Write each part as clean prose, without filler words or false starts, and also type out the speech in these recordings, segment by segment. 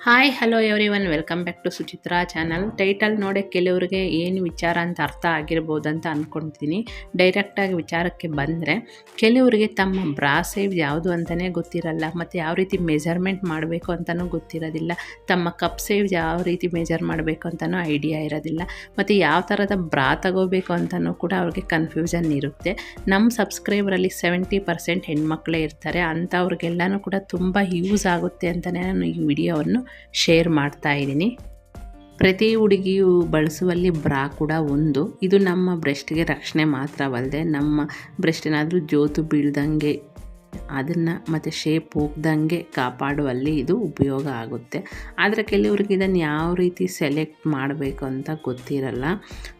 Hi hello everyone welcome back to Suchitra channel. Title ನೋಡಿ ಕೆಲವರಿಗೆ ಏನು ವಿಚಾರ ಅಂತ ಅರ್ಥ ಆಗಿರ್ಬೋದು ಅಂತ ಅಂದ್ಕೊಳ್ತೀನಿ. ಡೈರೆಕ್ಟಾಗಿ ವಿಚಾರಕ್ಕೆ ಬಂದರೆ, ಕೆಲವರಿಗೆ ತಮ್ಮ ಬ್ರಾ ಸೈಜ್ ಯಾವುದು ಅಂತಲೇ ಗೊತ್ತಿರಲ್ಲ, ಮತ್ತು ಯಾವ ರೀತಿ ಮೆಜರ್ಮೆಂಟ್ ಮಾಡಬೇಕು ಅಂತಲೂ ಗೊತ್ತಿರೋದಿಲ್ಲ. ತಮ್ಮ ಕಪ್ ಸೈಜ್ ಯಾವ ರೀತಿ ಮೆಜರ್ ಮಾಡಬೇಕು ಅಂತಲೂ ಐಡಿಯಾ ಇರೋದಿಲ್ಲ, ಮತ್ತು ಯಾವ ಥರದ ಬ್ರಾ ತಗೋಬೇಕು ಅಂತಲೂ ಕೂಡ ಅವ್ರಿಗೆ ಕನ್ಫ್ಯೂಷನ್ ಇರುತ್ತೆ. ನಮ್ಮ ಸಬ್ಸ್ಕ್ರೈಬರಲ್ಲಿ 70% ಹೆಣ್ಮಕ್ಳೇ ಇರ್ತಾರೆ. ಅಂಥವ್ರಿಗೆಲ್ಲನೂ ಕೂಡ ತುಂಬ ಯೂಸ್ ಆಗುತ್ತೆ ಅಂತಲೇ ನಾನು ಈ ವಿಡಿಯೋವನ್ನು ಶೇರ್ ಮಾಡ್ತಾ ಇದ್ದೀನಿ. ಪ್ರತಿ ಹುಡುಗಿಯು ಬಳಸುವಲ್ಲಿ ಬ್ರಾ ಕೂಡ ಒಂದು. ಇದು ನಮ್ಮ ಬ್ರೆಸ್ಟ್ಗೆ ರಕ್ಷಣೆ ಮಾತ್ರವಲ್ಲದೆ, ನಮ್ಮ ಬ್ರೆಸ್ಟ್ ಏನಾದರೂ ಜೋತು ಬೀಳ್ದಂಗೆ ಅದನ್ನು ಮತ್ತು ಶೇಪ್ ಹೋಗ್ದಂಗೆ ಕಾಪಾಡುವಲ್ಲಿ ಇದು ಉಪಯೋಗ ಆಗುತ್ತೆ. ಆದರೆ ಕೆಲವ್ರಿಗೆ ಇದನ್ನು ಯಾವ ರೀತಿ ಸೆಲೆಕ್ಟ್ ಮಾಡಬೇಕು ಅಂತ ಗೊತ್ತಿರಲ್ಲ.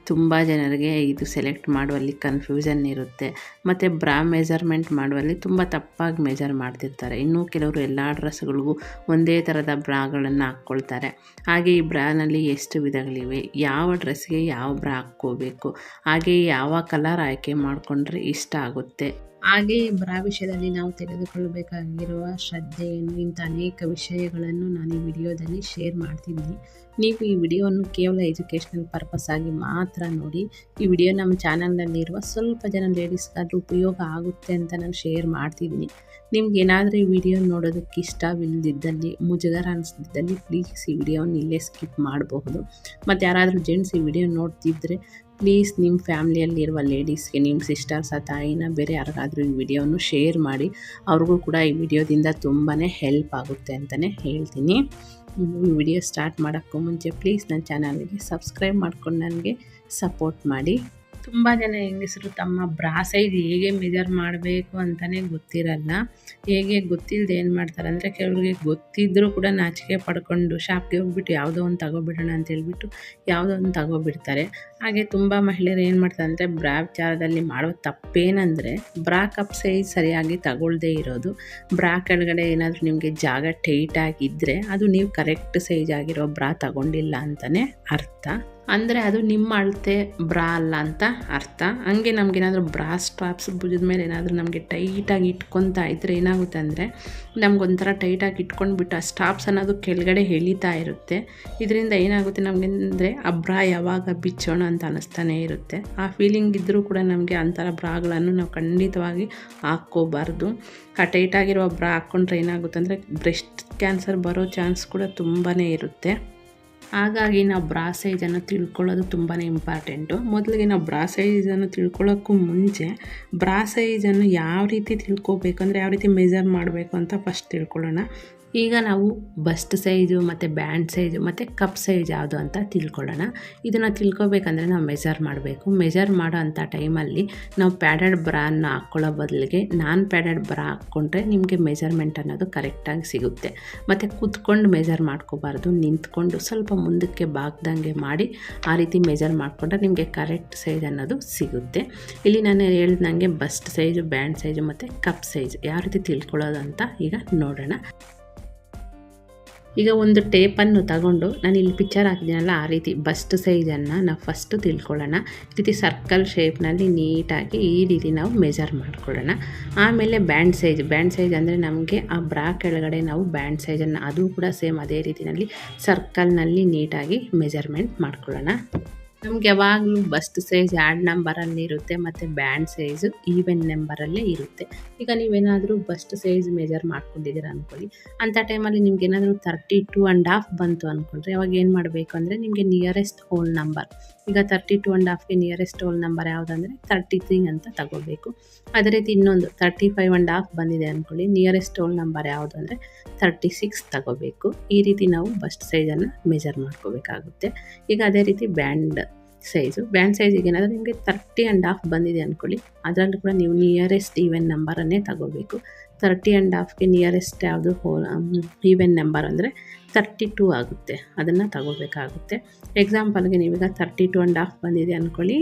ತುಂಬ ಜನರಿಗೆ ಇದು ಸೆಲೆಕ್ಟ್ ಮಾಡುವಲ್ಲಿ ಕನ್ಫ್ಯೂಷನ್ ಇರುತ್ತೆ, ಮತ್ತು ಬ್ರಾ ಮೆಜರ್ಮೆಂಟ್ ಮಾಡುವಲ್ಲಿ ತುಂಬ ತಪ್ಪಾಗಿ ಮೆಜರ್ ಮಾಡ್ತಿರ್ತಾರೆ. ಇನ್ನೂ ಕೆಲವರು ಎಲ್ಲ ಡ್ರೆಸ್ಗಳಿಗೂ ಒಂದೇ ಥರದ ಬ್ರಾಗಳನ್ನು ಹಾಕ್ಕೊಳ್ತಾರೆ. ಹಾಗೆ ಈ ಬ್ರಾನಲ್ಲಿ ಎಷ್ಟು ವಿಧಗಳಿವೆ, ಯಾವ ಡ್ರೆಸ್ಗೆ ಯಾವ ಬ್ರಾ ಹಾಕ್ಕೋಬೇಕು, ಹಾಗೆ ಯಾವ ಕಲರ್ ಆಯ್ಕೆ ಮಾಡಿಕೊಂಡ್ರೆ ಇಷ್ಟ ಆಗುತ್ತೆ, ಹಾಗೆ ಬ್ರಾ ವಿಷಯದಲ್ಲಿ ನಾವು ತೆಗೆದುಕೊಳ್ಳಬೇಕಾಗಿರುವ ಶ್ರದ್ಧೆ ಏನು, ಇಂಥ ಅನೇಕ ವಿಷಯಗಳನ್ನು ನಾನು ಈ ವಿಡಿಯೋದಲ್ಲಿ ಶೇರ್ ಮಾಡ್ತಿದ್ದೀನಿ. ನೀವು ಈ ವಿಡಿಯೋವನ್ನು ಕೇವಲ ಎಜುಕೇಷನಲ್ ಪರ್ಪಸ್ ಆಗಿ ಮಾತ್ರ ನೋಡಿ. ಈ ವಿಡಿಯೋ ನಮ್ಮ ಚಾನಲ್ನಲ್ಲಿರುವ ಸ್ವಲ್ಪ ಜನ ಲೇಡೀಸ್ಗಾದರೂ ಉಪಯೋಗ ಆಗುತ್ತೆ ಅಂತ ನಾನು ಶೇರ್ ಮಾಡ್ತಿದ್ದೀನಿ. ನಿಮ್ಗೇನಾದರೂ ಈ ವಿಡಿಯೋ ನೋಡೋದಕ್ಕೆ ಇಷ್ಟವಿಲ್ಲದಿದ್ದಲ್ಲಿ, ಮುಜುಗರ ಅನಿಸ್ತಿದ್ದಲ್ಲಿ ಪ್ಲೀಸ್ ಈ ವಿಡಿಯೋವನ್ನು ಇಲ್ಲೇ ಸ್ಕಿಪ್ ಮಾಡಬಹುದು. ಮತ್ತು ಯಾರಾದರೂ ಜೆಂಟ್ಸ್ ಈ ವಿಡಿಯೋ ನೋಡ್ತಿದ್ದರೆ ಪ್ಲೀಸ್ ನಿಮ್ಮ ಫ್ಯಾಮ್ಲಿಯಲ್ಲಿರುವ ಲೇಡೀಸ್ಗೆ, ನಿಮ್ಮ ಸಿಸ್ಟರ್ಸ, ತಾಯಿನ, ಬೇರೆ ಯಾರಿಗಾದರೂ ಈ ವಿಡಿಯೋವನ್ನು ಶೇರ್ ಮಾಡಿ. ಅವ್ರಿಗೂ ಕೂಡ ಈ ವಿಡಿಯೋದಿಂದ ತುಂಬಾ ಹೆಲ್ಪ್ ಆಗುತ್ತೆ ಅಂತಲೇ ಹೇಳ್ತೀನಿ. ಈ ವಿಡಿಯೋ ಸ್ಟಾರ್ಟ್ ಮಾಡೋಕ್ಕೂ ಮುಂಚೆ ಪ್ಲೀಸ್ ನನ್ನ ಚಾನಲ್ಗೆ ಸಬ್ಸ್ಕ್ರೈಬ್ ಮಾಡ್ಕೊಂಡು ನನಗೆ ಸಪೋರ್ಟ್ ಮಾಡಿ. ತುಂಬ ಜನ ಹೆಂಗಸರು ತಮ್ಮ ಬ್ರಾ ಸೈಜ್ ಹೇಗೆ ಮೆಜರ್ ಮಾಡಬೇಕು ಅಂತಲೇ ಗೊತ್ತಿರಲ್ಲ. ಹೇಗೆ ಗೊತ್ತಿಲ್ಲದೆ ಏನು ಮಾಡ್ತಾರೆ ಅಂದರೆ, ಕೆಲವರಿಗೆ ಗೊತ್ತಿದ್ದರೂ ಕೂಡ ನಾಚಿಕೆ ಪಡ್ಕೊಂಡು ಶಾಪ್ಗೆ ಹೋಗ್ಬಿಟ್ಟು ಯಾವುದೋ ಒಂದು ತಗೋಬಿಡೋಣ ಅಂತ ಹೇಳ್ಬಿಟ್ಟು ಯಾವುದೋ ಒಂದು ತಗೋಬಿಡ್ತಾರೆ. ಹಾಗೆ ತುಂಬ ಮಹಿಳೆಯರು ಏನು ಮಾಡ್ತಾರೆ ಅಂದರೆ, ಬ್ರಾ ವಿಚಾರದಲ್ಲಿ ಮಾಡೋ ತಪ್ಪೇನೆಂದರೆ, ಬ್ರಾ ಕಪ್ ಸೈಜ್ ಸರಿಯಾಗಿ ತಗೊಳ್ಳದೇ ಇರೋದು. ಬ್ರಾ ಕೆಳಗಡೆ ಏನಾದರೂ ನಿಮಗೆ ಜಾಗ ಟೈಟಾಗಿದ್ದರೆ ಅದು ನೀವು ಕರೆಕ್ಟ್ ಸೈಜ್ ಆಗಿರೋ ಬ್ರಾ ತಗೊಂಡಿಲ್ಲ ಅಂತಲೇ ಅರ್ಥ. ಅಂದರೆ ಅದು ನಿಮ್ಮ ಅಳತೆ ಬ್ರಾ ಅಲ್ಲ ಅಂತ ಅರ್ಥ. ಹಂಗೆ ನಮಗೇನಾದರೂ ಬ್ರಾ ಸ್ಟ್ರಾಪ್ಸ್ ಭುಜದ ಮೇಲೆ ಏನಾದರೂ ನಮಗೆ ಟೈಟಾಗಿ ಇಟ್ಕೊತಾ ಇದ್ದರೆ ಏನಾಗುತ್ತೆ ಅಂದರೆ, ನಮಗೊಂಥರ ಟೈಟಾಗಿ ಇಟ್ಕೊಂಡ್ಬಿಟ್ಟು ಆ ಸ್ಟ್ರಾಪ್ಸ್ ಅನ್ನೋದು ಕೆಳಗಡೆ ಎಳಿತಾ ಇರುತ್ತೆ. ಇದರಿಂದ ಏನಾಗುತ್ತೆ ನಮಗೆ ಅಂದರೆ, ಆ ಬ್ರಾ ಯಾವಾಗ ಬಿಚ್ಚೋಣ ಅಂತ ಅನ್ನಿಸ್ತಾನೆ ಇರುತ್ತೆ. ಆ ಫೀಲಿಂಗ್ ಇದ್ದರೂ ಕೂಡ ನಮಗೆ ಅಂಥರ ಬ್ರಾಗಳನ್ನು ನಾವು ಖಂಡಿತವಾಗಿ ಹಾಕ್ಕೋಬಾರ್ದು. ಆ ಟೈಟಾಗಿರೋ ಬ್ರಾ ಹಾಕ್ಕೊಂಡ್ರೆ ಏನಾಗುತ್ತೆ ಅಂದರೆ, ಬ್ರೆಸ್ಟ್ ಕ್ಯಾನ್ಸರ್ ಬರೋ ಚಾನ್ಸ್ ಕೂಡ ತುಂಬಾ ಇರುತ್ತೆ. ಹಾಗಾಗಿ ನಾವು ಬ್ರಾ ಸೈಜನ್ನು ತಿಳ್ಕೊಳ್ಳೋದು ತುಂಬಾ ಇಂಪಾರ್ಟೆಂಟು. ಮೊದಲಿಗೆ ನಾವು ಬ್ರಾ ಸೈಜನ್ನು ತಿಳ್ಕೊಳ್ಳೋಕ್ಕೂ ಮುಂಚೆ ಬ್ರಾ ಸೈಜನ್ನು ಯಾವ ರೀತಿ ತಿಳ್ಕೊಬೇಕು ಯಾವ ರೀತಿ ಮೆಜರ್ ಮಾಡಬೇಕು ಅಂತ ಫಸ್ಟ್ ತಿಳ್ಕೊಳ್ಳೋಣ. ಈಗ ನಾವು ಬಸ್ಟ್ ಸೈಜು ಮತ್ತು ಬ್ಯಾಂಡ್ ಸೈಜು ಮತ್ತು ಕಪ್ ಸೈಜ್ ಯಾವುದು ಅಂತ ತಿಳ್ಕೊಳ್ಳೋಣ. ಇದನ್ನು ತಿಳ್ಕೊಬೇಕಂದ್ರೆ ನಾವು ಮೆಜರ್ ಮಾಡಬೇಕು. ಮೆಜರ್ ಮಾಡೋ ಅಂಥ ಟೈಮಲ್ಲಿ ನಾವು ಪ್ಯಾಡೆಡ್ ಬ್ರಾನ ಹಾಕ್ಕೊಳ್ಳೋ ಬದಲಿಗೆ ನಾನ್ ಪ್ಯಾಡೆಡ್ ಬ್ರಾ ಹಾಕ್ಕೊಂಡ್ರೆ ನಿಮಗೆ ಮೆಜರ್ಮೆಂಟ್ ಅನ್ನೋದು ಕರೆಕ್ಟಾಗಿ ಸಿಗುತ್ತೆ. ಮತ್ತು ಕೂತ್ಕೊಂಡು ಮೆಜರ್ ಮಾಡ್ಕೋಬಾರ್ದು, ನಿಂತ್ಕೊಂಡು ಸ್ವಲ್ಪ ಮುಂದಕ್ಕೆ ಬಾಗ್ದಂಗೆ ಮಾಡಿ ಆ ರೀತಿ ಮೆಜರ್ ಮಾಡಿಕೊಂಡ್ರೆ ನಿಮಗೆ ಕರೆಕ್ಟ್ ಸೈಜ್ ಅನ್ನೋದು ಸಿಗುತ್ತೆ. ಇಲ್ಲಿ ನಾನು ಹೇಳ್ದಂಗೆ ಬಸ್ಟ್ ಸೈಜು, ಬ್ಯಾಂಡ್ ಸೈಜು ಮತ್ತು ಕಪ್ ಸೈಜ್ ಯಾವ ರೀತಿ ತಿಳ್ಕೊಳ್ಳೋದು ಅಂತ ಈಗ ನೋಡೋಣ. ಈಗ ಒಂದು ಟೇಪನ್ನು ತಗೊಂಡು ನಾನು ಇಲ್ಲಿ ಪಿಕ್ಚರ್ ಹಾಕಿದ್ದೀನಲ್ಲ, ಆ ರೀತಿ ಬಸ್ಟ್ ಸೈಜನ್ನು ನಾವು ಫಸ್ಟು ತಿಳ್ಕೊಳ್ಳೋಣ. ಈ ರೀತಿ ಸರ್ಕಲ್ ಶೇಪ್ನಲ್ಲಿ ನೀಟಾಗಿ ಈ ರೀತಿ ನಾವು ಮೆಜರ್ ಮಾಡ್ಕೊಳ್ಳೋಣ. ಆಮೇಲೆ ಬ್ಯಾಂಡ್ ಸೈಜ್ ಅಂದರೆ ನಮಗೆ ಆ ಬ್ರಾ ಕೆಳಗಡೆ ನಾವು ಬ್ಯಾಂಡ್ ಸೈಜನ್ನು ಅದು ಕೂಡ ಸೇಮ್ ಅದೇ ರೀತಿಯಲ್ಲಿ ಸರ್ಕಲ್ನಲ್ಲಿ ನೀಟಾಗಿ ಮೆಜರ್ಮೆಂಟ್ ಮಾಡ್ಕೊಳ್ಳೋಣ. ನಮ್ಗೆ ಯಾವಾಗಲೂ ಬಸ್ಟ್ ಸೈಜ್ ಆ್ಯಡ್ ನಂಬರಲ್ಲಿ ಇರುತ್ತೆ, ಮತ್ತು ಬ್ಯಾಂಡ್ ಸೈಜು ಈವೆನ್ ನಂಬರಲ್ಲೇ ಇರುತ್ತೆ. ಈಗ ನೀವೇನಾದರೂ ಬಸ್ಟ್ ಸೈಜ್ ಮೆಜರ್ ಮಾಡ್ಕೊಂಡಿದ್ದೀರ ಅಂದ್ಕೊಳ್ಳಿ. ಅಂಥ ಟೈಮಲ್ಲಿ ನಿಮ್ಗೆ ಏನಾದರೂ 32.5 ಬಂತು ಅಂದ್ಕೊಂಡ್ರೆ ಅವಾಗ ಏನು ಮಾಡಬೇಕು ಅಂದರೆ, ನಿಮಗೆ ನಿಯರೆಸ್ಟ್ ಹೋಲ್ ನಂಬರ್, ಈಗ 32.5ಗೆ ನಿಯರೆಸ್ಟ್ ಹೋಲ್ ನಂಬರ್ ಯಾವುದಂದರೆ 33 ಅಂತ ತಗೋಬೇಕು. ಅದೇ ರೀತಿ ಇನ್ನೊಂದು 35.5 ಬಂದಿದೆ ಅಂದ್ಕೊಳ್ಳಿ, ನಿಯರೆಸ್ಟ್ ಹೋಲ್ ನಂಬರ್ ಯಾವುದು ಅಂದರೆ 36 ತಗೋಬೇಕು. ಈ ರೀತಿ ನಾವು ಬಸ್ಟ್ ಸೈಜನ್ನು ಮೆಜರ್ ಮಾಡ್ಕೋಬೇಕಾಗುತ್ತೆ. ಈಗ ಅದೇ ರೀತಿ ಬ್ಯಾಂಡ್ ಸೈಜಿಗೆ ಏನಾದರೂ ನಿಮಗೆ 30.5 ಬಂದಿದೆ ಅಂದ್ಕೊಳ್ಳಿ, ಅದರಲ್ಲೂ ಕೂಡ ನೀವು ನಿಯರೆಸ್ಟ್ ಈವೆನ್ ನಂಬರನ್ನೇ ತಗೋಬೇಕು. 30.5ಗೆ ನಿಯರೆಸ್ಟ್ ಯಾವುದು ಈವೆನ್ ನಂಬರ್ ಅಂದರೆ 32 ಆಗುತ್ತೆ, ಅದನ್ನು ತಗೋಬೇಕಾಗುತ್ತೆ. ಎಕ್ಸಾಂಪಲ್ಗೆ ನೀವೀಗ 32.5 ಬಂದಿದೆ ಅಂದ್ಕೊಳ್ಳಿ,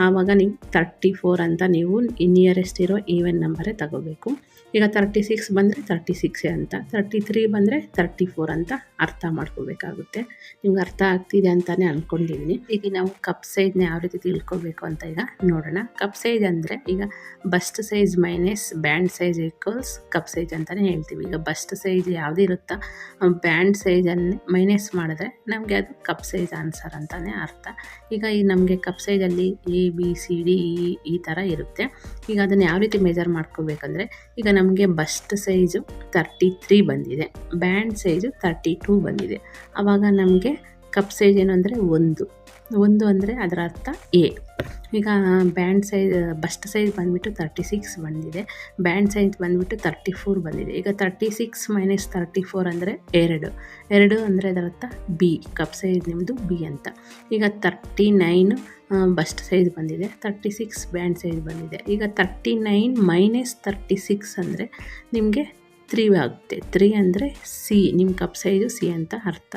ಆವಾಗ ನೀವು 34 ಅಂತ ನೀವು ನಿಯರೆಸ್ಟ್ ಇರೋ ಈವೆನ್ ನಂಬರೇ ತಗೋಬೇಕು. ಈಗ 36 ಬಂದರೆ 36 ಅಂತ, 33 ಬಂದರೆ 34 ಅಂತ ಅರ್ಥ ಮಾಡ್ಕೋಬೇಕಾಗುತ್ತೆ. ನಿಮ್ಗೆ ಅರ್ಥ ಆಗ್ತಿದೆ ಅಂತಲೇ ಅಂದ್ಕೊಂಡಿದ್ದೀನಿ. ಈಗ ನಾವು ಕಪ್ ಸೈಜ್ನ ಯಾವ ರೀತಿ ತಿಳ್ಕೊಬೇಕು ಅಂತ ಈಗ ನೋಡೋಣ. ಕಪ್ ಸೈಜ್ ಅಂದರೆ ಈಗ bust size minus band size equals cup size ಅಂತಲೇ ಹೇಳ್ತೀವಿ. ಈಗ ಬಸ್ಟ್ ಸೈಜ್ ಯಾವುದು ಇರುತ್ತಾ ಬ್ಯಾಂಡ್ ಸೈಜನ್ನೇ ಮೈನಸ್ ಮಾಡಿದ್ರೆ ನಮಗೆ ಅದು ಕಪ್ ಸೈಜ್ ಆನ್ಸರ್ ಅಂತಲೇ ಅರ್ಥ. ಈಗ ಈ ನಮಗೆ ಕಪ್ ಸೈಜಲ್ಲಿ ABCD ಈ ಥರ ಇರುತ್ತೆ. ಈಗ ಅದನ್ನು ಯಾವ ರೀತಿ ಮೆಜರ್ ಮಾಡ್ಕೋಬೇಕಂದ್ರೆ ಈಗ ನಮಗೆ ಬಸ್ಟ್ ಸೈಜು 33 ಬಂದಿದೆ, ಬ್ಯಾಂಡ್ ಸೈಜು 32 ಬಂದಿದೆ. ಆವಾಗ ನಮಗೆ ಕಪ್ ಸೈಜ್ ಏನು ಅಂದರೆ 1 ಅಂದರೆ ಅದರ ಅರ್ಥ A. ಈಗ ಬ್ಯಾಂಡ್ ಸೈಜ್ ಬಸ್ಟ್ ಸೈಜ್ ಬಂದುಬಿಟ್ಟು 36 ಬಂದಿದೆ, ಬ್ಯಾಂಡ್ ಸೈಜ್ ಬಂದುಬಿಟ್ಟು 34 ಬಂದಿದೆ. ಈಗ 36 ಮೈನಸ್ 34 ಅಂದರೆ 2 ಅಂದರೆ ಅದರ ಅರ್ಥ B, ಕಪ್ ಸೈಜ್ ನಿಮ್ಮದು B ಅಂತ. ಈಗ 39 ಬಸ್ಟ್ ಸೈಜ್ ಬಂದಿದೆ, 36 ಬ್ಯಾಂಡ್ ಸೈಜ್ ಬಂದಿದೆ. ಈಗ 39 ಮೈನಸ್ 36 ಅಂದರೆ ನಿಮಗೆ 3 ಆಗುತ್ತೆ. 3 ಅಂದರೆ C, ನಿಮ್ಮ ಕಪ್ ಸೈಜು C ಅಂತ ಅರ್ಥ.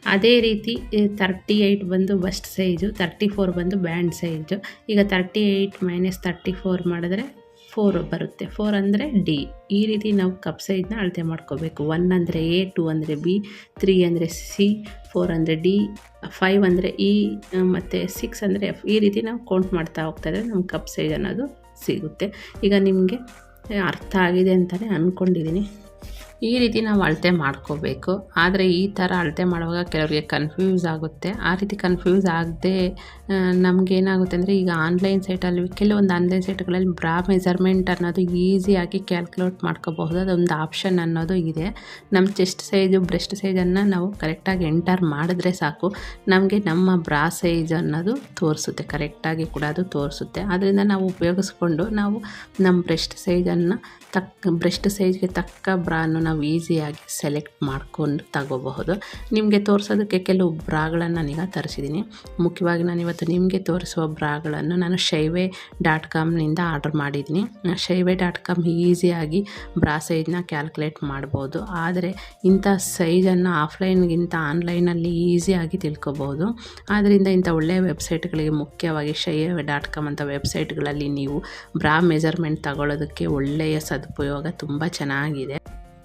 ಅದೇ ರೀತಿ 38 ಬಂದು ಬಸ್ಟ್ ಸೈಜು, 34 ಬಂದು ಬ್ಯಾಂಡ್ ಸೈಜು. ಈಗ 38 ಮೈನಸ್ 34 ಮಾಡಿದ್ರೆ 4 ಬರುತ್ತೆ, 4 ಅಂದರೆ D. ಈ ರೀತಿ ನಾವು ಕಪ್ ಸೈಜ್ನ ಅಳತೆ ಮಾಡ್ಕೋಬೇಕು. 1 ಅಂದರೆ A, 2 ಅಂದರೆ B, 3 ಅಂದರೆ C, 4 ಅಂದರೆ D, 5 ಅಂದರೆ E ಮತ್ತು 6 ಅಂದರೆ F. ಈ ರೀತಿ ನಾವು ಕೌಂಟ್ ಮಾಡ್ತಾ ಹೋಗ್ತಾಯಿದ್ರೆ ನಮ್ಮ ಕಪ್ ಸೈಜ್ ಅನ್ನೋದು ಸಿಗುತ್ತೆ. ಈಗ ನಿಮಗೆ ಅರ್ಥ ಆಗಿದೆ ಅಂತಲೇ ಅಂದ್ಕೊಂಡಿದ್ದೀನಿ. ಈ ರೀತಿ ನಾವು ಅಳತೆ ಮಾಡ್ಕೋಬೇಕು. ಆದರೆ ಈ ಥರ ಅಳತೆ ಮಾಡುವಾಗ ಕೆಲವರಿಗೆ ಕನ್ಫ್ಯೂಸ್ ಆಗುತ್ತೆ. ಆ ರೀತಿ ಕನ್ಫ್ಯೂಸ್ ಆಗದೆ ನಮಗೇನಾಗುತ್ತೆ ಅಂದರೆ ಈಗ ಆನ್ಲೈನ್ ಸೈಟಲ್ಲಿ ಕೆಲವೊಂದು ಆನ್ಲೈನ್ ಸೈಟ್ಗಳಲ್ಲಿ ಬ್ರಾ ಮೆಜರ್ಮೆಂಟ್ ಅನ್ನೋದು ಈಸಿಯಾಗಿ ಕ್ಯಾಲ್ಕುಲೇಟ್ ಮಾಡ್ಕೋಬಹುದು. ಅದೊಂದು ಆಪ್ಷನ್ ಅನ್ನೋದು ಇದೆ. ನಮ್ಮ ಚೆಸ್ಟ್ ಸೈಜು ಬ್ರೆಸ್ಟ್ ಸೈಜನ್ನು ನಾವು ಕರೆಕ್ಟಾಗಿ ಎಂಟರ್ ಮಾಡಿದ್ರೆ ಸಾಕು, ನಮಗೆ ನಮ್ಮ ಬ್ರಾ ಸೈಜ್ ಅನ್ನೋದು ತೋರಿಸುತ್ತೆ, ಕರೆಕ್ಟಾಗಿ ಕೂಡ ಅದು ತೋರಿಸುತ್ತೆ. ಅದರಿಂದ ನಾವು ಉಪಯೋಗಿಸ್ಕೊಂಡು ನಾವು ನಮ್ಮ ಬ್ರೆಸ್ಟ್ ಸೈಜ್ಗೆ ತಕ್ಕ ಬ್ರಾನು ನಾವು ಈಸಿಯಾಗಿ ಸೆಲೆಕ್ಟ್ ಮಾಡ್ಕೊಂಡು ತಗೋಬಹುದು. ನಿಮಗೆ ತೋರಿಸೋದಕ್ಕೆ ಕೆಲವು ಬ್ರಾಗಳನ್ನು ನಾನೀಗ ತರಿಸಿದ್ದೀನಿ. ಮುಖ್ಯವಾಗಿ ನಾನು ಇವತ್ತು ನಿಮಗೆ ತೋರಿಸುವ ಬ್ರಾಗಳನ್ನು ನಾನು shaive.comನಿಂದ ಆರ್ಡರ್ ಮಾಡಿದ್ದೀನಿ. shaive.com ಈಸಿಯಾಗಿ ಬ್ರಾ ಸೈಜ್ನ ಕ್ಯಾಲ್ಕುಲೇಟ್ ಮಾಡ್ಬೋದು. ಆದರೆ ಇಂಥ ಸೈಜನ್ನು ಆಫ್ಲೈನ್ಗಿಂತ ಆನ್ಲೈನಲ್ಲಿ ಈಸಿಯಾಗಿ ತಿಳ್ಕೊಬೋದು. ಆದ್ದರಿಂದ ಇಂಥ ಒಳ್ಳೆಯ ವೆಬ್ಸೈಟ್ಗಳಿಗೆ, ಮುಖ್ಯವಾಗಿ shaive.com ಅಂತ ವೆಬ್ಸೈಟ್ಗಳಲ್ಲಿ ನೀವು ಬ್ರಾ ಮೆಜರ್ಮೆಂಟ್ ತಗೊಳ್ಳೋದಕ್ಕೆ ಒಳ್ಳೆಯ ಸದುಪಯೋಗ, ತುಂಬ ಚೆನ್ನಾಗಿದೆ.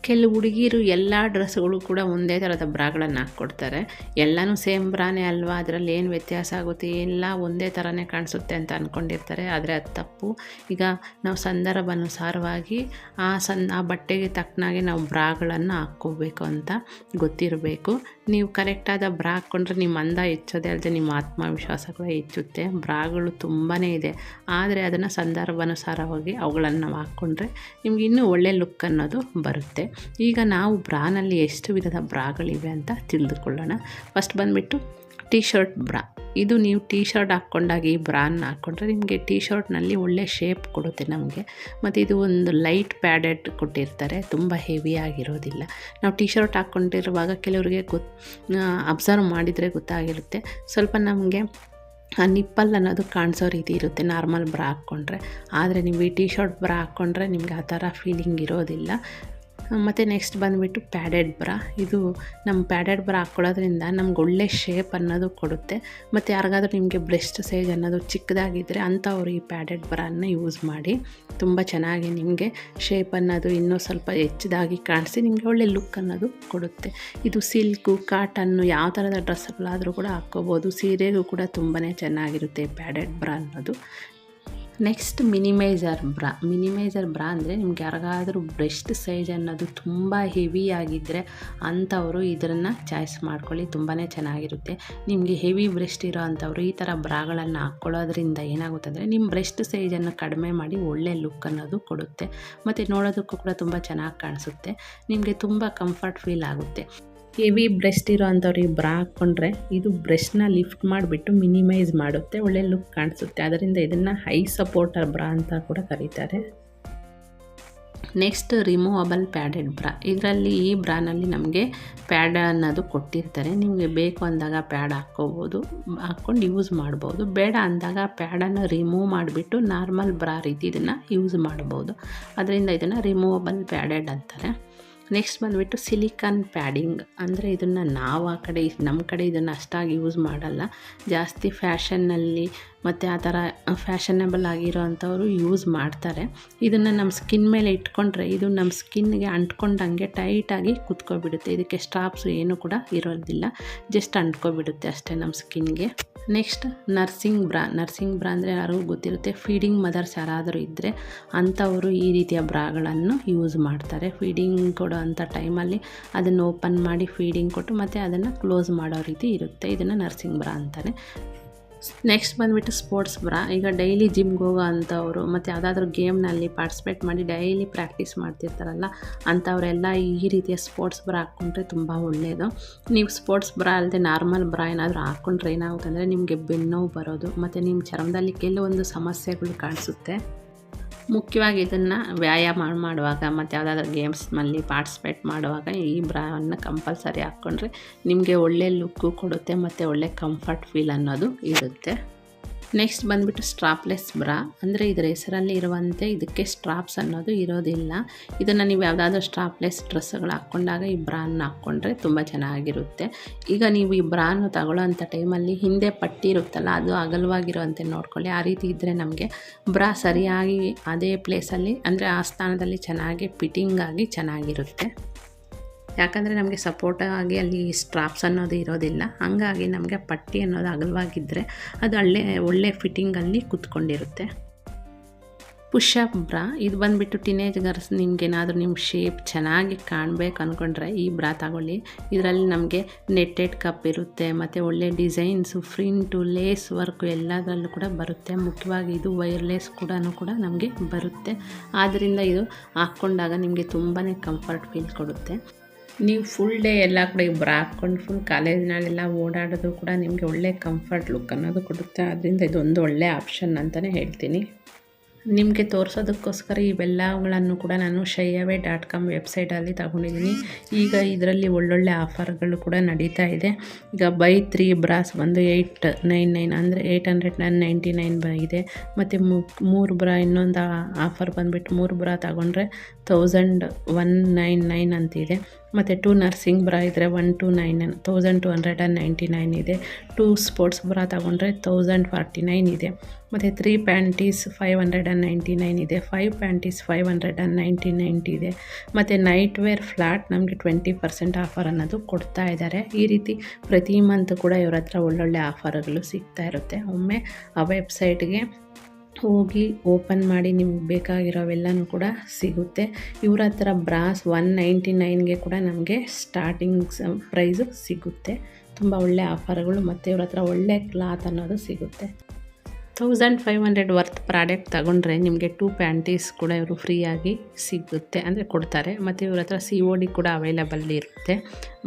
ಕೆಲವು ಹುಡುಗಿರು ಎಲ್ಲ ಡ್ರೆಸ್ಗಳು ಕೂಡ ಒಂದೇ ಥರದ ಬ್ರಾಗಳನ್ನು ಹಾಕ್ಕೊಡ್ತಾರೆ. ಎಲ್ಲನೂ ಸೇಮ್ ಬ್ರಾನೇ ಅಲ್ವಾ, ಅದರಲ್ಲಿ ಏನು ವ್ಯತ್ಯಾಸ ಆಗುತ್ತೆ, ಎಲ್ಲ ಒಂದೇ ಥರನೇ ಕಾಣಿಸುತ್ತೆ ಅಂತ ಅಂದ್ಕೊಂಡಿರ್ತಾರೆ. ಆದರೆ ಅದು ತಪ್ಪು. ಈಗ ನಾವು ಸಂದರ್ಭಾನುಸಾರವಾಗಿ ಆ ಬಟ್ಟೆಗೆ ತಕ್ಕನಾಗೆ ನಾವು ಬ್ರಾಗಳನ್ನು ಹಾಕ್ಕೋಬೇಕು ಅಂತ ಗೊತ್ತಿರಬೇಕು. ನೀವು ಕರೆಕ್ಟಾದ ಬ್ರಾ ಹಾಕ್ಕೊಂಡ್ರೆ ನಿಮ್ಮ ಅಂದ ಹೆಚ್ಚೋದೇ ಅಲ್ಲದೆ ನಿಮ್ಮ ಆತ್ಮವಿಶ್ವಾಸ ಕೂಡ ಹೆಚ್ಚುತ್ತೆ. ಬ್ರಾಗಳು ತುಂಬಾ ಇದೆ, ಆದರೆ ಅದನ್ನು ಸಂದರ್ಭಾನುಸಾರವಾಗಿ ಅವುಗಳನ್ನು ನಾವು ಹಾಕ್ಕೊಂಡ್ರೆ ನಿಮ್ಗೆ ಇನ್ನೂ ಒಳ್ಳೆ ಲುಕ್ ಅನ್ನೋದು ಬರುತ್ತೆ. ಈಗ ನಾವು ಬ್ರಾನಲ್ಲಿ ಎಷ್ಟು ವಿಧದ ಬ್ರಾಗಳಿವೆ ಅಂತ ತಿಳಿದುಕೊಳ್ಳೋಣ. ಫಸ್ಟ್ ಬಂದುಬಿಟ್ಟು ಟೀ ಶರ್ಟ್ ಬ್ರಾ. ಇದು ನೀವು ಟೀ ಶರ್ಟ್ ಹಾಕ್ಕೊಂಡಾಗ ಈ ಬ್ರಾನ್ನ ಹಾಕ್ಕೊಂಡ್ರೆ ನಿಮಗೆ ಟೀ ಶರ್ಟ್ನಲ್ಲಿ ಒಳ್ಳೆ ಶೇಪ್ ಕೊಡುತ್ತೆ ನಮಗೆ. ಮತ್ತು ಇದು ಒಂದು ಲೈಟ್ ಪ್ಯಾಡೆಡ್ ಕೊಟ್ಟಿರ್ತಾರೆ, ತುಂಬ ಹೆವಿಯಾಗಿರೋದಿಲ್ಲ. ನಾವು ಟೀ ಶರ್ಟ್ ಹಾಕ್ಕೊಂಡಿರುವಾಗ ಕೆಲವರಿಗೆ ಅಬ್ಸರ್ವ್ ಮಾಡಿದರೆ ಗೊತ್ತಾಗಿರುತ್ತೆ, ಸ್ವಲ್ಪ ನಮಗೆ ಆ ನಿಪ್ಪಲ್ ಅನ್ನೋದು ಕಾಣಿಸೋ ರೀತಿ ಇರುತ್ತೆ ನಾರ್ಮಲ್ ಬ್ರಾ ಹಾಕ್ಕೊಂಡ್ರೆ. ಆದರೆ ನೀವು ಈ ಟೀ ಶರ್ಟ್ ಬ್ರಾ ಹಾಕ್ಕೊಂಡ್ರೆ ನಿಮಗೆ ಆ ಥರ ಫೀಲಿಂಗ್ ಇರೋದಿಲ್ಲ. ಮತ್ತು ನೆಕ್ಸ್ಟ್ ಬಂದುಬಿಟ್ಟು ಪ್ಯಾಡೆಡ್ ಬ್ರಾ. ಇದು ನಮ್ಮ ಪ್ಯಾಡೆಡ್ ಬ್ರಾ ಹಾಕ್ಕೊಳ್ಳೋದ್ರಿಂದ ನಮ್ಗೆ ಒಳ್ಳೆ ಶೇಪ್ ಅನ್ನೋದು ಕೊಡುತ್ತೆ. ಮತ್ತು ಯಾರಿಗಾದ್ರೂ ನಿಮಗೆ ಬ್ರೆಸ್ಟ್ ಸೈಜ್ ಅನ್ನೋದು ಚಿಕ್ಕದಾಗಿದ್ದರೆ ಅಂಥವ್ರು ಈ ಪ್ಯಾಡೆಡ್ ಬ್ರಾನ ಯೂಸ್ ಮಾಡಿ. ತುಂಬ ಚೆನ್ನಾಗಿ ನಿಮಗೆ ಶೇಪ್ ಅನ್ನೋದು ಇನ್ನೂ ಸ್ವಲ್ಪ ಹೆಚ್ಚದಾಗಿ ಕಾಣಿಸಿ ನಿಮಗೆ ಒಳ್ಳೆ ಲುಕ್ ಅನ್ನೋದು ಕೊಡುತ್ತೆ. ಇದು ಸಿಲ್ಕು, ಕಾಟನ್ನು, ಯಾವ ಥರದ ಡ್ರೆಸ್ಗಳಾದರೂ ಕೂಡ ಹಾಕ್ಕೋಬೋದು. ಸೀರೆಗೂ ಕೂಡ ತುಂಬಾ ಚೆನ್ನಾಗಿರುತ್ತೆ ಪ್ಯಾಡೆಡ್ ಬ್ರಾ ಅನ್ನೋದು. ನೆಕ್ಸ್ಟ್ ಮಿನಿಮೈಸರ್ ಬ್ರಾ ಅಂದರೆ ನಿಮ್ಗೆ ಯಾರಿಗಾದರೂ ಬ್ರೆಸ್ಟ್ ಸೈಜ್ ಅನ್ನೋದು ತುಂಬ ಹೆವಿ ಆಗಿದ್ದರೆ ಅಂಥವರು ಇದನ್ನು ಚಾಯ್ಸ್ ಮಾಡ್ಕೊಳ್ಳಿ, ತುಂಬಾ ಚೆನ್ನಾಗಿರುತ್ತೆ. ನಿಮಗೆ ಹೆವಿ ಬ್ರೆಸ್ಟ್ ಇರೋ ಅಂಥವ್ರು ಈ ಥರ ಬ್ರಾಗಳನ್ನು ಹಾಕ್ಕೊಳ್ಳೋದ್ರಿಂದ ಏನಾಗುತ್ತೆ ಅಂದರೆ ನಿಮ್ಮ ಬ್ರೆಸ್ಟ್ ಸೈಜನ್ನು ಕಡಿಮೆ ಮಾಡಿ ಒಳ್ಳೆ ಲುಕ್ ಅನ್ನೋದು ಕೊಡುತ್ತೆ. ಮತ್ತು ನೋಡೋದಕ್ಕೂ ಕೂಡ ತುಂಬ ಚೆನ್ನಾಗಿ ಕಾಣಿಸುತ್ತೆ, ನಿಮಗೆ ತುಂಬ ಕಂಫರ್ಟ್ ಫೀಲ್ ಆಗುತ್ತೆ. ಹೆವಿ ಬ್ರೆಸ್ಟ್ ಇರೋ ಅಂಥವ್ರಿಗೆ ಬ್ರಾ ಹಾಕ್ಕೊಂಡ್ರೆ ಇದು ಬ್ರೆಸ್ಟ್ನ ಲಿಫ್ಟ್ ಮಾಡಿಬಿಟ್ಟು ಮಿನಿಮೈಸ್ ಮಾಡುತ್ತೆ, ಒಳ್ಳೆ ಲುಕ್ ಕಾಣಿಸುತ್ತೆ. ಅದರಿಂದ ಇದನ್ನು ಹೈ ಸಪೋರ್ಟರ್ ಬ್ರಾ ಅಂತ ಕೂಡ ಕರೀತಾರೆ. ನೆಕ್ಸ್ಟ್ ರಿಮೂವಬಲ್ ಪ್ಯಾಡೆಡ್ ಬ್ರಾ. ಇದರಲ್ಲಿ ಈ ಬ್ರಾನಲ್ಲಿ ನಮಗೆ ಪ್ಯಾಡ್ ಅನ್ನೋದು ಕೊಟ್ಟಿರ್ತಾರೆ. ನಿಮಗೆ ಬೇಕು ಅಂದಾಗ ಪ್ಯಾಡ್ ಹಾಕ್ಕೊಂಡು ಯೂಸ್ ಮಾಡ್ಬೋದು. ಬೇಡ ಅಂದಾಗ ಪ್ಯಾಡನ್ನು ರಿಮೂವ್ ಮಾಡಿಬಿಟ್ಟು ನಾರ್ಮಲ್ ಬ್ರಾ ರೀತಿ ಇದನ್ನು ಯೂಸ್ ಮಾಡ್ಬೋದು. ಅದರಿಂದ ಇದನ್ನು ರಿಮೂವಬಲ್ ಪ್ಯಾಡೆಡ್ ಅಂತಾರೆ. ನೆಕ್ಸ್ಟ್ ಬಂದುಬಿಟ್ಟು ಸಿಲಿಕಾನ್ ಪ್ಯಾಡಿಂಗ್. ಅಂದರೆ ಇದನ್ನು ನಾವು ನಮ್ಮ ಕಡೆ ಇದನ್ನು ಅಷ್ಟಾಗಿ ಯೂಸ್ ಮಾಡಲ್ಲ. ಜಾಸ್ತಿ ಫ್ಯಾಷನ್ನಲ್ಲಿ ಮತ್ತು ಆ ಥರ ಫ್ಯಾಷನಬಲ್ ಆಗಿರೋ ಅಂಥವರು ಯೂಸ್ ಮಾಡ್ತಾರೆ. ಇದನ್ನು ನಮ್ಮ ಸ್ಕಿನ್ ಮೇಲೆ ಇಟ್ಕೊಂಡ್ರೆ ಇದು ನಮ್ಮ ಸ್ಕಿನ್ಗೆ ಅಂಟ್ಕೊಂಡಂಗೆ ಟೈಟಾಗಿ ಕುತ್ಕೊಬಿಡುತ್ತೆ. ಇದಕ್ಕೆ ಸ್ಟ್ರಾಪ್ಸು ಏನೂ ಕೂಡ ಇರೋದಿಲ್ಲ, ಜಸ್ಟ್ ಅಂಟ್ಕೊಬಿಡುತ್ತೆ ಅಷ್ಟೇ ನಮ್ಮ ಸ್ಕಿನ್ಗೆ. ನೆಕ್ಸ್ಟ್ ನರ್ಸಿಂಗ್ ಬ್ರಾ ಅಂದರೆ ಯಾರಿಗೂ ಗೊತ್ತಿರುತ್ತೆ. ಫೀಡಿಂಗ್ ಮದರ್ಸ್ ಯಾರಾದರೂ ಇದ್ದರೆ ಅಂಥವರು ಈ ರೀತಿಯ ಬ್ರಾಗಳನ್ನು ಯೂಸ್ ಮಾಡ್ತಾರೆ. ಫೀಡಿಂಗ್ ಕೊಡೋ ಅಂಥ ಟೈಮಲ್ಲಿ ಅದನ್ನು ಓಪನ್ ಮಾಡಿ ಫೀಡಿಂಗ್ ಕೊಟ್ಟು ಮತ್ತು ಅದನ್ನು ಕ್ಲೋಸ್ ಮಾಡೋ ರೀತಿ ಇರುತ್ತೆ. ಇದನ್ನು ನರ್ಸಿಂಗ್ ಬ್ರಾ ಅಂತಾರೆ. ನೆಕ್ಸ್ಟ್ ಬಂದುಬಿಟ್ಟು ಸ್ಪೋರ್ಟ್ಸ್ ಬ್ರಾ. ಈಗ ಡೈಲಿ ಜಿಮ್ಗೆ ಹೋಗೋ ಅಂಥವರು ಮತ್ತು ಯಾವುದಾದ್ರೂ ಗೇಮ್ನಲ್ಲಿ ಪಾರ್ಟಿಸಿಪೇಟ್ ಮಾಡಿ ಡೈಲಿ ಪ್ರಾಕ್ಟೀಸ್ ಮಾಡ್ತಿರ್ತಾರಲ್ಲ ಅಂಥವರೆಲ್ಲ ಈ ರೀತಿಯ ಸ್ಪೋರ್ಟ್ಸ್ ಬ್ರಾ ಹಾಕ್ಕೊಂಡ್ರೆ ತುಂಬ ಒಳ್ಳೆಯದು. ನೀವು ಸ್ಪೋರ್ಟ್ಸ್ ಬ್ರಾ ಅಲ್ಲದೆ ನಾರ್ಮಲ್ ಬ್ರಾ ಏನಾದರೂ ಹಾಕ್ಕೊಂಡ್ರೆ ಏನಾಗುತ್ತೆ ಅಂದರೆ ನಿಮಗೆ ಬೆನ್ನೋವು ಬರೋದು ಮತ್ತು ನಿಮ್ಮ ಚರ್ಮದಲ್ಲಿ ಕೆಲವೊಂದು ಸಮಸ್ಯೆಗಳು ಕಾಣಿಸುತ್ತೆ. ಮುಖ್ಯವಾಗಿ ಇದನ್ನು ವ್ಯಾಯಾಮ ಮಾಡುವಾಗ ಮತ್ತು ಯಾವುದಾದ್ರೂ ಗೇಮ್ಸ್ನಲ್ಲಿ ಪಾರ್ಟಿಸಿಪೇಟ್ ಮಾಡುವಾಗ ಈ ಬ್ರಾವನ್ನು ಕಂಪಲ್ಸರಿ ಹಾಕ್ಕೊಂಡ್ರೆ ನಿಮಗೆ ಒಳ್ಳೆ ಲುಕ್ಕು ಕೊಡುತ್ತೆ ಮತ್ತು ಒಳ್ಳೆ ಕಂಫರ್ಟ್ ಫೀಲ್ ಅನ್ನೋದು ಇರುತ್ತೆ. ನೆಕ್ಸ್ಟ್ ಬಂದುಬಿಟ್ಟು ಸ್ಟ್ರಾಪ್ಲೆಸ್ ಬ್ರಾ. ಅಂದರೆ ಇದರ ಹೆಸರಲ್ಲಿ ಇರುವಂತೆ ಇದಕ್ಕೆ ಸ್ಟ್ರಾಪ್ಸ್ ಅನ್ನೋದು ಇರೋದಿಲ್ಲ. ಇದನ್ನು ನೀವು ಯಾವುದಾದ್ರೂ ಸ್ಟ್ರಾಪ್ಲೆಸ್ ಡ್ರೆಸ್ಗಳು ಹಾಕ್ಕೊಂಡಾಗ ಈ ಬ್ರಾನ್ನ ಹಾಕ್ಕೊಂಡ್ರೆ ತುಂಬ ಚೆನ್ನಾಗಿರುತ್ತೆ. ಈಗ ನೀವು ಈ ಬ್ರಾನು ತಗೊಳ್ಳೋ ಅಂಥ ಟೈಮಲ್ಲಿ ಹಿಂದೆ ಪಟ್ಟಿ ಇರುತ್ತಲ್ಲ ಅದು ಅಗಲವಾಗಿರುವಂತೆ ನೋಡ್ಕೊಳ್ಳಿ. ಆ ರೀತಿ ಇದ್ದರೆ ನಮಗೆ ಬ್ರಾ ಸರಿಯಾಗಿ ಅದೇ ಪ್ಲೇಸಲ್ಲಿ ಅಂದರೆ ಆ ಸ್ಥಾನದಲ್ಲಿ ಚೆನ್ನಾಗಿ ಫಿಟ್ಟಿಂಗ್ ಆಗಿ ಚೆನ್ನಾಗಿರುತ್ತೆ. ಯಾಕಂದರೆ ನಮಗೆ ಸಪೋರ್ಟಾಗಿ ಅಲ್ಲಿ ಸ್ಟ್ರಾಪ್ಸ್ ಅನ್ನೋದು ಇರೋದಿಲ್ಲ, ಹಾಗಾಗಿ ನಮಗೆ ಪಟ್ಟಿ ಅನ್ನೋದು ಅಗಲವಾಗಿದ್ದರೆ ಅದು ಒಳ್ಳೆ ಫಿಟ್ಟಿಂಗಲ್ಲಿ ಕೂತ್ಕೊಂಡಿರುತ್ತೆ. ಪುಷಪ್ ಬ್ರಾ. ಇದು ಬಂದುಬಿಟ್ಟು ಟೀನೇಜ್ ಗರ್ಲ್ಸ್ ನಿಮಗೇನಾದರೂ ನಿಮ್ಮ ಶೇಪ್ ಚೆನ್ನಾಗಿ ಕಾಣಬೇಕು ಅಂದ್ಕೊಂಡ್ರೆ ಈ ಬ್ರಾ ತಗೊಳ್ಳಿ. ಇದರಲ್ಲಿ ನಮಗೆ ನೆಟ್ಟೆಡ್ ಕಪ್ ಇರುತ್ತೆ ಮತ್ತು ಒಳ್ಳೆ ಡಿಸೈನ್ಸು, ಪ್ರಿಂಟು, ಲೇಸ್ ವರ್ಕು ಎಲ್ಲದರಲ್ಲೂ ಕೂಡ ಬರುತ್ತೆ. ಮುಖ್ಯವಾಗಿ ಇದು ವೈರ್ಲೆಸ್ ಕೂಡ ನಮಗೆ ಬರುತ್ತೆ. ಆದ್ದರಿಂದ ಇದು ಹಾಕ್ಕೊಂಡಾಗ ನಿಮಗೆ ತುಂಬಾ ಕಂಫರ್ಟ್ ಫೀಲ್ ಕೊಡುತ್ತೆ. ನೀವು ಫುಲ್ ಡೇ ಎಲ್ಲ ಕಡೆ ಬ್ರಾ ಹಾಕ್ಕೊಂಡು ಫುಲ್ ಕಾಲೇಜಿನಲ್ಲೆಲ್ಲ ಓಡಾಡೋದು ಕೂಡ ನಿಮಗೆ ಒಳ್ಳೆ ಕಂಫರ್ಟ್ ಲುಕ್ ಅನ್ನೋದು ಕೊಡುತ್ತೆ. ಅದರಿಂದ ಇದೊಂದು ಒಳ್ಳೆ ಆಪ್ಷನ್ ಅಂತಲೇ ಹೇಳ್ತೀನಿ. ನಿಮಗೆ ತೋರಿಸೋದಕ್ಕೋಸ್ಕರ ಇವೆಲ್ಲಗಳನ್ನು ಕೂಡ ನಾನು shayaway.com ವೆಬ್ಸೈಟಲ್ಲಿ ತಗೊಂಡಿದ್ದೀನಿ. ಈಗ ಇದರಲ್ಲಿ ಒಳ್ಳೊಳ್ಳೆ ಆಫರ್ಗಳು ಕೂಡ ನಡೀತಾ ಇದೆ. ಈಗ ಬೈ 3 ಬ್ರಾಸ್ ಬಂದು 899 ಅಂದರೆ 899 ಇದೆ. ಮತ್ತು 3 ಬ್ರಾ ಇನ್ನೊಂದು ಆಫರ್ ಬಂದುಬಿಟ್ಟು 3 ಬ್ರಾ ತಗೊಂಡ್ರೆ 1199 ಅಂತಿದೆ. ಮತ್ತು 2 ನರ್ಸಿಂಗ್ ಬ್ರಾ ಇದ್ದರೆ 1299 ಇದೆ. 2 ಸ್ಪೋರ್ಟ್ಸ್ ಬ್ರಾ ತಗೊಂಡ್ರೆ 1049 ಇದೆ. ಮತ್ತು 3 ಪ್ಯಾಂಟೀಸ್ 599 ಇದೆ. 5 ಪ್ಯಾಂಟೀಸ್ 599 ಇದೆ. ಮತ್ತು ನೈಟ್ ವೇರ್ ಫ್ಲಾಟ್ ನಮಗೆ 20% ಆಫರ್ ಅನ್ನೋದು ಕೊಡ್ತಾ ಇದ್ದಾರೆ. ಈ ರೀತಿ ಪ್ರತಿ ಮಂತ್ ಕೂಡ ಇವ್ರ ಹತ್ರ ಒಳ್ಳೊಳ್ಳೆ ಆಫರ್ಗಳು ಸಿಗ್ತಾ ಇರುತ್ತೆ. ಒಮ್ಮೆ ಆ ವೆಬ್ಸೈಟ್ಗೆ ಹೋಗಿ ಓಪನ್ ಮಾಡಿ ನಿಮ್ಗೆ ಬೇಕಾಗಿರೋವೆಲ್ಲನೂ ಕೂಡ ಸಿಗುತ್ತೆ. ಇವ್ರ ಹತ್ರ ಬ್ರಾಸ್ 199ಗೆ ಕೂಡ ನಮಗೆ ಸ್ಟಾರ್ಟಿಂಗ್ ಪ್ರೈಸು ಸಿಗುತ್ತೆ. ತುಂಬ ಒಳ್ಳೆ ಆಫರ್ಗಳು ಮತ್ತು ಇವ್ರ ಹತ್ರ ಒಳ್ಳೆ ಕ್ಲಾತ್ ಅನ್ನೋದು ಸಿಗುತ್ತೆ. 1500 ವರ್ತ್ ಪ್ರಾಡಕ್ಟ್ ತಗೊಂಡ್ರೆ ನಿಮಗೆ 2 ಪ್ಯಾಂಟೀಸ್ ಕೂಡ ಇವರು ಫ್ರೀಯಾಗಿ ಸಿಗುತ್ತೆ, ಅಂದರೆ ಕೊಡ್ತಾರೆ. ಮತ್ತು ಇವ್ರ ಹತ್ರ COD ಕೂಡ ಅವೈಲಬಲ್ ಇರುತ್ತೆ.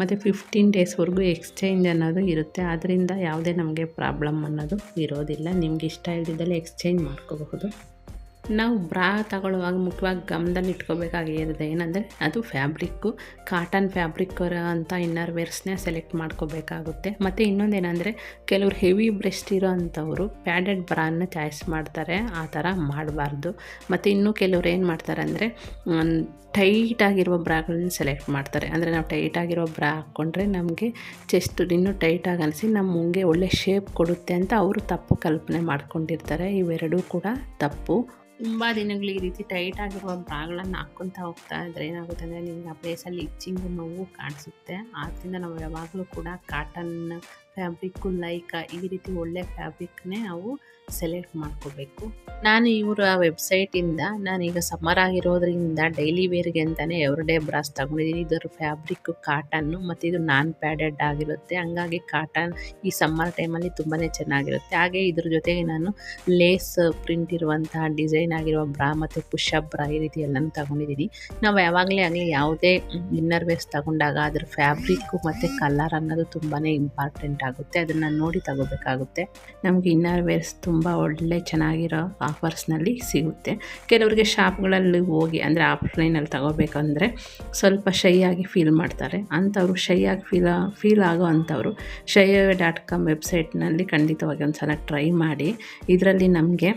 ಮತ್ತು 15 ಡೇಸ್ವರೆಗೂ ಎಕ್ಸ್ಚೇಂಜ್ ಅನ್ನೋದು ಇರುತ್ತೆ. ಆದ್ದರಿಂದ ಯಾವುದೇ ನಮಗೆ ಪ್ರಾಬ್ಲಮ್ ಅನ್ನೋದು ಇರೋದಿಲ್ಲ. ನಿಮ್ಗೆ ಇಷ್ಟ ಇಲ್ದಿದ್ದಲ್ಲಿ ಎಕ್ಸ್ಚೇಂಜ್ ಮಾಡ್ಕೋಬಹುದು. ನಾವು ಬ್ರಾ ತಗೊಳ್ಳುವಾಗ ಮುಖ್ಯವಾಗಿ ಗಮನದಲ್ಲಿ ಇಟ್ಕೋಬೇಕಾಗಿರೋದು ಏನಂದರೆ ಅದು ಫ್ಯಾಬ್ರಿಕ್ಕು, ಕಾಟನ್ ಫ್ಯಾಬ್ರಿಕ್ ಅಂತ ಇನ್ನರ್ ವೇರ್ಸ್ನೇ ಸೆಲೆಕ್ಟ್ ಮಾಡ್ಕೋಬೇಕಾಗುತ್ತೆ. ಮತ್ತು ಇನ್ನೊಂದೇನೆಂದರೆ ಕೆಲವರು ಹೆವಿ ಬ್ರೆಸ್ಟ್ ಇರೋ ಅಂಥವರು ಪ್ಯಾಡೆಡ್ ಬ್ರಾನ್ನ ಚಾಯ್ಸ್ ಮಾಡ್ತಾರೆ. ಆ ಥರ ಮಾಡಬಾರ್ದು. ಮತ್ತು ಇನ್ನೂ ಕೆಲವ್ರು ಏನು ಮಾಡ್ತಾರೆ ಅಂದರೆ ಟೈಟಾಗಿರುವ ಬ್ರಾಗಳನ್ನ ಸೆಲೆಕ್ಟ್ ಮಾಡ್ತಾರೆ. ಅಂದರೆ ನಾವು ಟೈಟಾಗಿರೋ ಬ್ರಾ ಹಾಕ್ಕೊಂಡ್ರೆ ನಮಗೆ ಚೆಸ್ಟ್ ಇನ್ನೂ ಟೈಟಾಗಿ ಅನಿಸಿ ನಮ್ಮ ಮುಂಗೆ ಒಳ್ಳೆ ಶೇಪ್ ಕೊಡುತ್ತೆ ಅಂತ ಅವರು ತಪ್ಪು ಕಲ್ಪನೆ ಮಾಡ್ಕೊಂಡಿರ್ತಾರೆ. ಇವೆರಡೂ ಕೂಡ ತಪ್ಪು. ತುಂಬ ದಿನಗಳು ಈ ರೀತಿ ಟೈಟ್ ಆಗಿರುವ ಬ್ರಾಗಳನ್ನು ಹಾಕ್ಕೊತಾ ಹೋಗ್ತಾ ಇದ್ದರೆ ಏನಾಗುತ್ತೆ ಅಂದರೆ ನಿಮಗೆ ಆ ಪ್ಲೇಸಲ್ಲಿ ಇಚ್ಚಿಂಗು ನೋವು ಕಾಣಿಸುತ್ತೆ. ಆದ್ದರಿಂದ ನಾವು ಯಾವಾಗಲೂ ಕೂಡ ಕಾಟನ್ ಫ್ಯಾಬ್ರಿಕ್ಕು, ಲೈಕಾ ಈ ರೀತಿ ಒಳ್ಳೆ ಫ್ಯಾಬ್ರಿಕ್ನೇ ನಾವು ಸೆಲೆಕ್ಟ್ ಮಾಡ್ಕೋಬೇಕು. ನಾನು ಇವರ ವೆಬ್ಸೈಟಿಂದ ನಾನೀಗ ಸಮ್ಮರ್ ಆಗಿರೋದ್ರಿಂದ ಡೈಲಿ ವೇರ್ಗೆ ಅಂತಲೇ ಎವ್ರಿಡೇ ಬ್ರಾಸ್ ತೊಗೊಂಡಿದ್ದೀನಿ. ಇದರ ಫ್ಯಾಬ್ರಿಕ್ಕು ಕಾಟನ್ನು ಮತ್ತು ಇದು ನಾನ್ ಪ್ಯಾಡೆಡ್ ಆಗಿರುತ್ತೆ. ಹಂಗಾಗಿ ಕಾಟನ್ ಈ ಸಮ್ಮರ್ ಟೈಮಲ್ಲಿ ತುಂಬಾ ಚೆನ್ನಾಗಿರುತ್ತೆ. ಹಾಗೆ ಇದ್ರ ಜೊತೆಗೆ ನಾನು ಲೇಸ್ ಪ್ರಿಂಟ್ ಇರುವಂತಹ ಡಿಸೈನ್ ಆಗಿರುವ ಬ್ರಾ ಮತ್ತು ಪುಷಪ್ ಬ್ರಾ ಈ ರೀತಿ ಎಲ್ಲನೂ ತೊಗೊಂಡಿದ್ದೀನಿ. ನಾವು ಯಾವಾಗಲೇ ಆಗಲಿ ಯಾವುದೇ ಇನ್ನರ್ ವೇರ್ಸ್ ತೊಗೊಂಡಾಗ ಅದ್ರ ಫ್ಯಾಬ್ರಿಕ್ಕು ಮತ್ತು ಕಲರ್ ಅನ್ನೋದು ತುಂಬಾ ಇಂಪಾರ್ಟೆಂಟ್ ಆಗುತ್ತೆ. ಅದನ್ನು ನೋಡಿ ತಗೋಬೇಕಾಗುತ್ತೆ. ನಮಗೆ ಇನ್ನರ್ ವೇರ್ಸ್ ತುಂಬ ಒಳ್ಳೆ ಚೆನ್ನಾಗಿರೋ ಆಫರ್ಸ್ನಲ್ಲಿ ಸಿಗುತ್ತೆ. ಕೆಲವರಿಗೆ ಶಾಪ್ಗಳಲ್ಲಿ ಹೋಗಿ ಅಂದರೆ ಆಫ್ಲೈನಲ್ಲಿ ತಗೋಬೇಕಂದ್ರೆ ಸ್ವಲ್ಪ ಶೈಯಾಗಿ ಫೀಲ್ ಮಾಡ್ತಾರೆ. ಅಂಥವ್ರು ಶೈಯಾಗಿ ಫೀಲ್ ಆಗೋ ಅಂಥವ್ರು shayaway.com ವೆಬ್ಸೈಟ್ನಲ್ಲಿ ಖಂಡಿತವಾಗಿ ಒಂದು ಸಲ ಟ್ರೈ ಮಾಡಿ. ಇದರಲ್ಲಿ ನಮಗೆ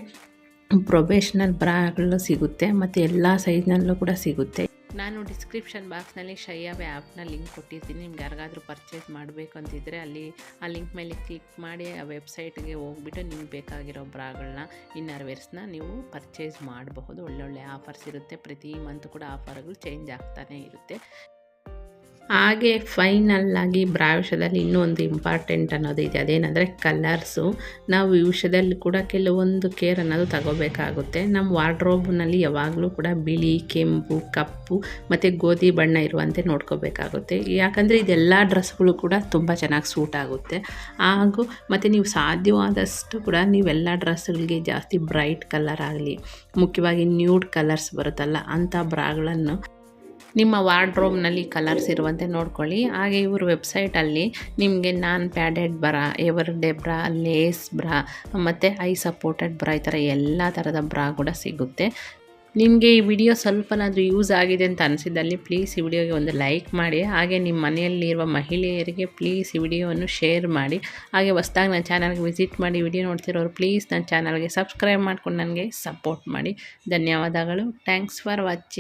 ಪ್ರೊಫೆಷ್ನಲ್ ಬ್ರಾಗಳು ಸಿಗುತ್ತೆ ಮತ್ತು ಎಲ್ಲ ಸೈಜ್ನಲ್ಲೂ ಕೂಡ ಸಿಗುತ್ತೆ. ನಾನು ಡಿಸ್ಕ್ರಿಪ್ಷನ್ ಬಾಕ್ಸ್ನಲ್ಲಿ ಶಯ್ಯಾವೆ ಆ್ಯಪ್ನ ಲಿಂಕ್ ಕೊಟ್ಟಿರ್ತೀನಿ. ನಿಮ್ಗೆ ಯಾರಿಗಾದ್ರೂ ಪರ್ಚೇಸ್ ಮಾಡಬೇಕು ಅಂತಿದ್ದರೆ ಅಲ್ಲಿ ಆ ಲಿಂಕ್ ಮೇಲೆ ಕ್ಲಿಕ್ ಮಾಡಿ ಆ ವೆಬ್ಸೈಟ್ಗೆ ಹೋಗ್ಬಿಟ್ಟು ನಿಮ್ಗೆ ಬೇಕಾಗಿರೋ ಬ್ರಾಗಳನ್ನ ಇನ್ನರ್ ವೇರ್ಸ್ನ ನೀವು ಪರ್ಚೇಸ್ ಮಾಡಬಹುದು. ಒಳ್ಳೊಳ್ಳೆ ಆಫರ್ಸ್ ಇರುತ್ತೆ. ಪ್ರತಿ ಮಂತ್ ಕೂಡ ಆಫರ್ಗಳು ಚೇಂಜ್ ಆಗ್ತಾನೇ ಇರುತ್ತೆ. ಹಾಗೆ ಫೈನಲ್ಲಾಗಿ ಬ್ರಾ ವಿಷಯದಲ್ಲಿ ಇನ್ನೂ ಒಂದು ಇಂಪಾರ್ಟೆಂಟ್ ಅನ್ನೋದು ಇದೆ. ಅದೇನೆಂದರೆ ಕಲರ್ಸು. ನಾವು ಈ ವಿಷಯದಲ್ಲಿ ಕೂಡ ಕೆಲವೊಂದು ಕೇರ್ ಅನ್ನೋದು ತಗೋಬೇಕಾಗುತ್ತೆ. ನಮ್ಮ ವಾರ್ಡ್ರೋಬ್ನಲ್ಲಿ ಯಾವಾಗಲೂ ಕೂಡ ಬಿಳಿ, ಕೆಂಪು, ಕಪ್ಪು ಮತ್ತು ಗೋಧಿ ಬಣ್ಣ ಇರುವಂತೆ ನೋಡ್ಕೋಬೇಕಾಗುತ್ತೆ. ಯಾಕಂದರೆ ಇದೆಲ್ಲ ಡ್ರೆಸ್ಗಳು ಕೂಡ ತುಂಬ ಚೆನ್ನಾಗಿ ಸೂಟ್ ಆಗುತ್ತೆ. ಹಾಗೂ ಮತ್ತು ನೀವು ಸಾಧ್ಯವಾದಷ್ಟು ಕೂಡ ನೀವೆಲ್ಲ ಡ್ರೆಸ್ಗಳಿಗೆ ಜಾಸ್ತಿ ಬ್ರೈಟ್ ಕಲರ್ ಆಗಲಿ, ಮುಖ್ಯವಾಗಿ ನ್ಯೂಡ್ ಕಲರ್ಸ್ ಬರುತ್ತಲ್ಲ ಅಂಥ ಬ್ರಾಗಳನ್ನು ನಿಮ್ಮ ವಾರ್ಡ್ರೋಬ್ನಲ್ಲಿ ಕಲರ್ಸ್ ಇರುವಂತೆ ನೋಡ್ಕೊಳ್ಳಿ. ಹಾಗೆ ಇವ್ರ ವೆಬ್ಸೈಟಲ್ಲಿ ನಿಮಗೆ ನಾನ್ ಪ್ಯಾಡೆಡ್ ಬ್ರಾ, ಎವರ್ಡೇ ಬ್ರಾ, ಲೇಸ್ ಬ್ರಾ ಮತ್ತು ಐ ಸಪೋರ್ಟೆಡ್ ಬ್ರಾ ಈ ಥರ ಎಲ್ಲ ಥರದ ಬ್ರಾ ಕೂಡ ಸಿಗುತ್ತೆ. ನಿಮಗೆ ಈ ವಿಡಿಯೋ ಸ್ವಲ್ಪನಾದರೂ ಯೂಸ್ ಆಗಿದೆ ಅಂತ ಅನಿಸಿದಲ್ಲಿ ಪ್ಲೀಸ್ ಈ ವಿಡಿಯೋಗೆ ಒಂದು ಲೈಕ್ ಮಾಡಿ. ಹಾಗೆ ನಿಮ್ಮ ಮನೆಯಲ್ಲಿರುವ ಮಹಿಳೆಯರಿಗೆ ಪ್ಲೀಸ್ ಈ ವಿಡಿಯೋವನ್ನು ಶೇರ್ ಮಾಡಿ. ಹಾಗೆ ಹೊಸದಾಗಿ ನನ್ನ ಚಾನಲ್ಗೆ ವಿಸಿಟ್ ಮಾಡಿ ವಿಡಿಯೋ ನೋಡ್ತಿರೋರು ಪ್ಲೀಸ್ ನನ್ನ ಚಾನಲ್ಗೆ ಸಬ್ಸ್ಕ್ರೈಬ್ ಮಾಡ್ಕೊಂಡು ನನಗೆ ಸಪೋರ್ಟ್ ಮಾಡಿ. ಧನ್ಯವಾದಗಳು. Thanks for watching.